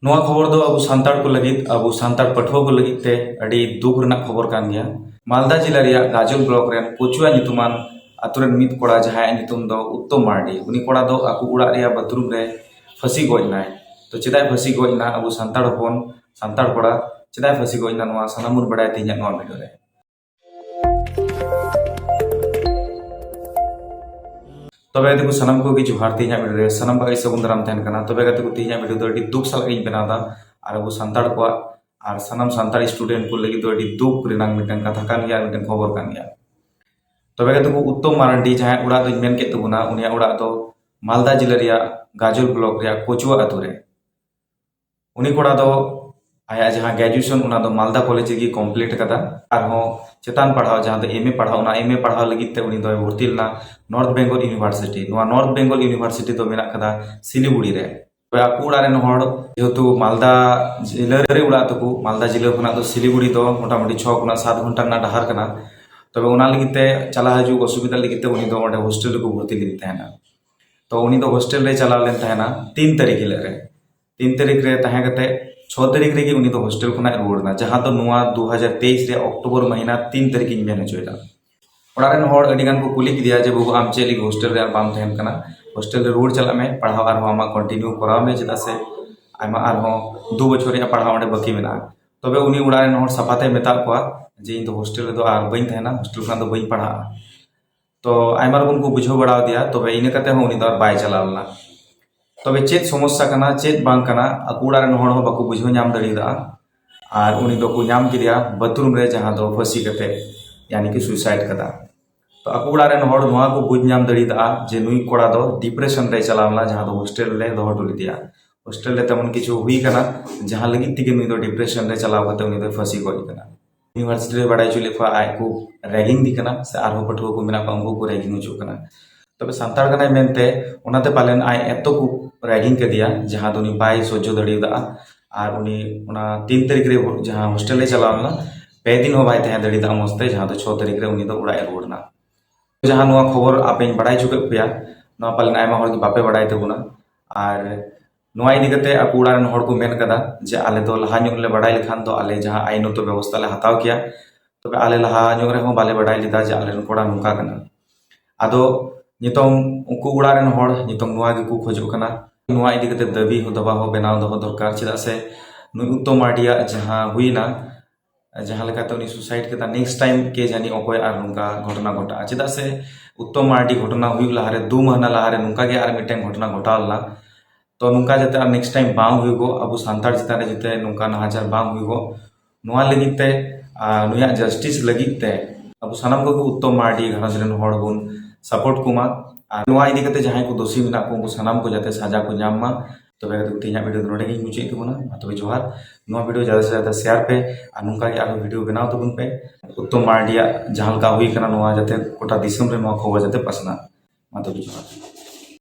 नोआ खबर दो अब सानताड़ को लगित अब सानताड़ पठुआ को लगित ते अड़ी दुख रना खबर कान गया। मालदा जिला रिया गाजल ब्लॉक रेन कोचुआ नितुमान आतुरेन मित कोड़ा जहां नितुम दो उत्तम मार्डी उनी कोड़ा दो आकु उड़ा रिया बाथरूम रे फसी गइनाय। तो चेदाय फसी गइना अब सानताड़ होपन सानताड़ कोड़ा चेदाय फसी गइना नोआ सनामुन बड़ाय तिnya नोआ वीडियो रे। तबे देखो सनम को की जोहार तिnya वीडियो रे सनम बाई सगुन दाराम तहन कना। तबे गते को तिnya वीडियो दो अडी दुख साल इन बनादा और अब सानताड़ को और सनम सानताड़ स्टूडेंट को लगी दो अडी दुख रिनांग मिटन कथा कान गया मिटन खबर कान गया। तबे गते को उत्तम मारंडी जहां उड़ा दो मेन के तबुना उनिया उड़ा दो मालदा जिला रिया गाजल ब्लॉक रिया कोचुआ अतु रे। उनी कोड़ा दो आया जहां ग्रेजुएशन उना दो मालदा कॉलेज की कंप्लीट कदा और हो चेतान पढ़ाओ जहां दो एमए पढ़ाओ ना एमए पढ़ाओ लगी ते उनी दो भर्ती लना नॉर्थ बेंगल यूनिवर्सिटी। नोआ नॉर्थ बेंगल यूनिवर्सिटी दो मेना कदा सिलीगुड़ी रे। तबे आकु उड़ा रेन होड़ जेहेतु मालदा जिला रे उड़ा तको मालदा जिला खना दो सिलीगुड़ी दो मोटामुटी 6 खुना 7 घंटा ना डहार कना। तबे उना लगिते चला हजू असुविधा लगिते उनी दो ओंडे हॉस्टल को भर्ती लगी तहना। तो उनी दो हॉस्टल रे चला लेन तहना 3 तारीख रे 3 तारीख रे तहे गते 6 तारीख रे उनी दो हॉस्टल खुना रुवाड़ना जहां तो नुआ 2023 रे अक्टूबर महीना 3 तारीख इन मेन होइदा। ओड़ा रेन होड़ अडी गान को कुली किदिया जे बाबू आम चेली हॉस्टल रे बाम तहन कना हॉस्टल रे रुवाड़ चला में पढ़ाओ और आमा कंटिन्यू कराव में चेदा से आमा और हो 2 बछर रे पढ़ाओ ओंडे बाकी मेना। तबे उनी उड़ा रेन होड़ सफाते मेता को जे इन दो हॉस्टल रे दो आर बइन तहना हॉस्टल खान दो बइन पढ़ा। तो आयमा रकम को बुझो बड़ाव दिया तबे इने कते हो उनी दो बाय चलावना। तबे चेत समस्या कना चेत बांग कना अकुड़ा रेन होड़ हो बाको बुझो नाम दड़ीदा और उनी दो को नाम किदिया बाथरूम रे जहां दो फसी कते यानी कि सुसाइड कदा। तो अकुड़ा रेन होड़ नोआ को बुझ नाम दड़ीदा जे नुई कोड़ा दो डिप्रेशन रे चलावला जहां दो हॉस्टल रे दोह डुली दिया। हॉस्टल रे तमन किछु हुई कना जहां लगी तिगे नुई दो डिप्रेशन रे चलाव कते उनी दो फसी गई कना। यूनिवर्सिटी रे बड़ाई चुले फा आय को रैगिंग दी कना से आरो पठुआ को मेना पांगो को रैगिंग होचो कना। तबे सांताड़ कनाय मेनते ओनाते पालेन आय एतो को रैगिंग के दिया जहां दोनी बाय सह्य दड़ीदा और उनी ओना 3 तारीख रे जहां हॉस्टल रे चलावना 2 दिन हो बाय तहे दड़ीदा मस्ते जहां दो 6 तारीख रे उनी दो उड़ा रुवाड़ना। जहां नुआ खबर आपेन बड़ाई चुके पेया नुआ पालेन आयमा होड़ बापे बड़ाई तबुना और नुआ इदी कते अकुड़ा रेन होड़ को मेन कदा जे आले दो लहा ᱧᱚᱜ ले बड़ाई लेखान दो आले जहां आईनगत व्यवस्था ले हताव किया। तबे आले लहा ᱧᱚᱜ रे हो बाले बड़ाई लिदा जे आले कोड़ा नुका कना। आदो नितों उनको उड़ा रेन होड़ नितों नुआ गे को खोजो कना नुआ इदी कते दाबी हो दबा हो बनाव दो दरकार चेदा से नुई उत्तम मार्डिया जहां हुईना जहां लेकाते उनी सुसाइड केदा नेक्स्ट टाइम के जानी अकोय आर नुका घटना घटा चेदा से उत्तम मार्डी घटना हुई लहारे 2 महीना लहारे नुका गे आर मिटें घटना घटावला। तो नुका जते आर नेक्स्ट टाइम बांग हुईगो अब सानताड़ चितान जते नुका नाहाचार बांग हुईगो नुआ लगिते नुया जस्टिस लगिते अब सानाम को उत्तम मार्डी घरज रेन होड़ बुन सपोर्ट कुमा और नुआ इदी कते जहां को दोषी मेना को सानाम को जाते सजा को नाम मा। तबे तिnya वीडियो नोडे गे मुचे तबुना तबे जोहार नुआ वीडियो ज्यादा से ज्यादा शेयर पे और नुका के आरो वीडियो बनाव तबुन पे उत्तम मार्डिया जहां का हुई कना नुआ जाते कोटा दिसम रे नुआ खबर जाते पसना मा तबे जोहार।